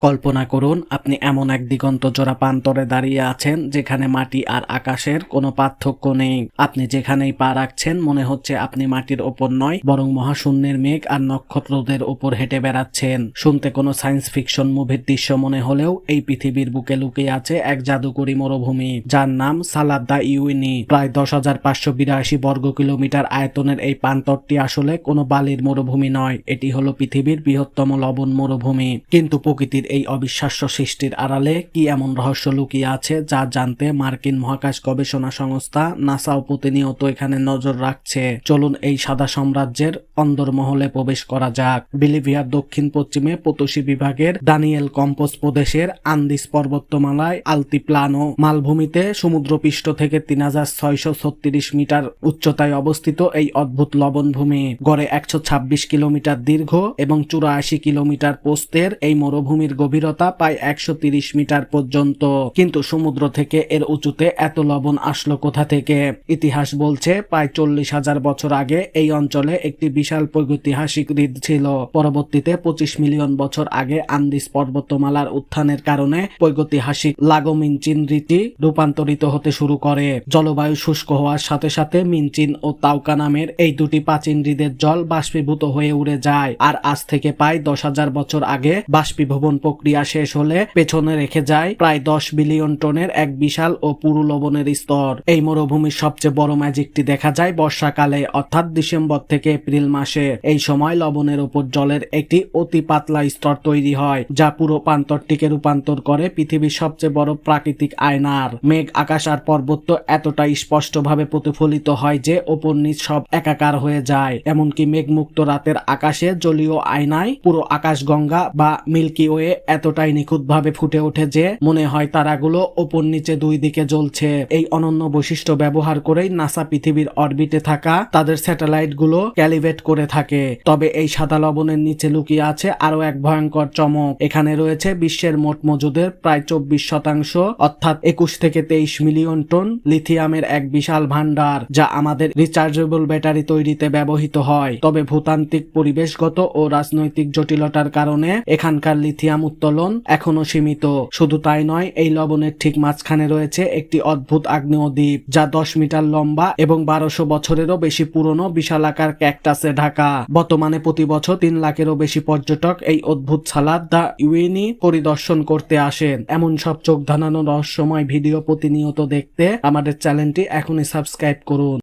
কল্পনা করুন আপনি এমন এক দিগন্তজোড়া প্রান্তরে দাঁড়িয়ে আছেন যেখানে মাটি আর আকাশের কোনো পার্থক্য নেই। আপনি যেখানেই পা রাখছেন মনে হচ্ছে আপনি মাটির ওপর নয় বরং মহাশূন্যের মেঘ আর নক্ষত্রদের উপর হেঁটে বেড়াচ্ছেন। শুনতে কোনো সায়েন্স ফিকশন মুভির দৃশ্য মনে হলেও এই পৃথিবীর বুকে লুকিয়ে আছে এক জাদুকরী মরুভূমি যার নাম সালাদ দা ইউইনি। প্রায় 10,582 বর্গ কিলোমিটার আয়তনের এই প্রান্তরটি আসলে কোনো বালির মরুভূমি নয়, এটি হলো পৃথিবীর বৃহত্তম লবণ মরুভূমি। কিন্তু প্রকৃতির এই অবিশ্বাস্য সৃষ্টির আড়ালে কি এমন রহস্য লুকিয়ে আছে যা জানতে মার্কিন মহাকাশ গবেষণা সংস্থা নাসাও প্রতিনিয়ত এখানে নজর রাখছে। চলুন এই সাদা সাম্রাজ্যের অন্দরমহলে প্রবেশ করা যাক। বলিভিয়ার দক্ষিণ পশ্চিমে পোতোসি বিভাগের দানিয়েল কম্পোস প্রদেশের আন্দিস পর্বতমালায় আলতিপ্লানো মালভূমিতে সমুদ্রপৃষ্ঠ থেকে 3636 মিটার উচ্চতায় অবস্থিত এই অদ্ভুত লবণভূমি। গড়ে 126 কিলোমিটার দীর্ঘ এবং 84 কিলোমিটার প্রস্থের এই মরুভূমির গভীরতা প্রায় 130 মিটার পর্যন্ত। কিন্তু সমুদ্র থেকে এর উঁচুতে এত লবণ আসলো কোথা থেকে? ইতিহাস বলছে প্রায় 40,000 বছর আগে এই অঞ্চলে একটি বিশাল প্রাগৈতিহাসিক হ্রদ ছিল। পরবর্তীতে 25 মিলিয়ন বছর আগে আন্দিস পর্বতমালার উত্থানের কারণে প্রাগৈতিহাসিক লাগো মিনচিন হ্রদটি রূপান্তরিত হতে শুরু করে। জলবায়ু শুষ্ক হওয়ার সাথে সাথে মিনচিন ও তাওকা নামের এই দুটি প্রাচীন হ্রদের জল বাষ্পীভূত হয়ে উড়ে যায়, আর আজ থেকে প্রায় 10,000 বছর আগে বাষ্পীভবন প্রক্রিয়া শেষ হলে পেছনে রেখে যায় প্রায় 10 বিলিয়ন টনের এক বিশাল ও পুরু লবণের স্তর। এই মরুভূমির সবচেয়ে বড় ম্যাজিকটি দেখা যায় বর্ষাকালে, অর্থাৎ ডিসেম্বর থেকে এপ্রিল মাসে। এই সময় লবণের উপর জলের একটি অতি পাতলা স্তর তৈরি হয় যা পুরো প্রান্তরটিকে রূপান্তর করে পৃথিবীর সবচেয়ে বড় প্রাকৃতিক আয়নার। মেঘ, আকাশ আর পর্বত এতটাই স্পষ্টভাবে প্রতিফলিত হয় যে ওপর নিচ সব একাকার হয়ে যায়। এমনকি মেঘমুক্ত রাতের আকাশে জলীয় আয়নায় পুরো আকাশগঙ্গা বা মিল্কি ওয়ে এতটাই নিখুঁতভাবে ফুটে ওঠে যে মনে হয় তারাগুলো ওপর নিচে দুই দিকে জ্বলছে। এই অনন্য বৈশিষ্ট্য ব্যবহার করেই নাসা পৃথিবীর অরবিটে থাকা তাদের স্যাটেলাইট গুলো ক্যালিব্রেট করে থাকে। তবে এই সাদা লবণের নিচে লুকিয়ে আছে আরো এক ভয়ঙ্কর চমক। এখানে রয়েছে বিশ্বের মোট মজুদের প্রায় 24%, অর্থাৎ 21 থেকে 23 মিলিয়ন টন লিথিয়ামের এক বিশাল ভান্ডার যা আমাদের রিচার্জেবল ব্যাটারি তৈরিতে ব্যবহৃত হয়। তবে ভূতান্ত্রিক, পরিবেশগত ও রাজনৈতিক জটিলতার কারণে এখানকার লিথিয়াম উত্তোলন এখনো সীমিত। শুধু তাই নয়, এই লবণের ঠিক মাঝখানে রয়েছে একটি অদ্ভুত আগ্নেয় দ্বীপ যা 10 মিটার লম্বা এবং 1200 বছরেরও বেশি পুরনো বিশালাকার ক্যাকটাসে ঢাকা। বর্তমানে প্রতি বছর 3 লাখেরও বেশি পর্যটক এই অদ্ভুত সালাদ দা ইউইনি পরিদর্শন করতে আসেন। এমন সব চোখ ধাঁধানো রহস্যময় ভিডিও প্রতিনিয়ত দেখতে আমাদের চ্যানেলটি এখনই সাবস্ক্রাইব করুন।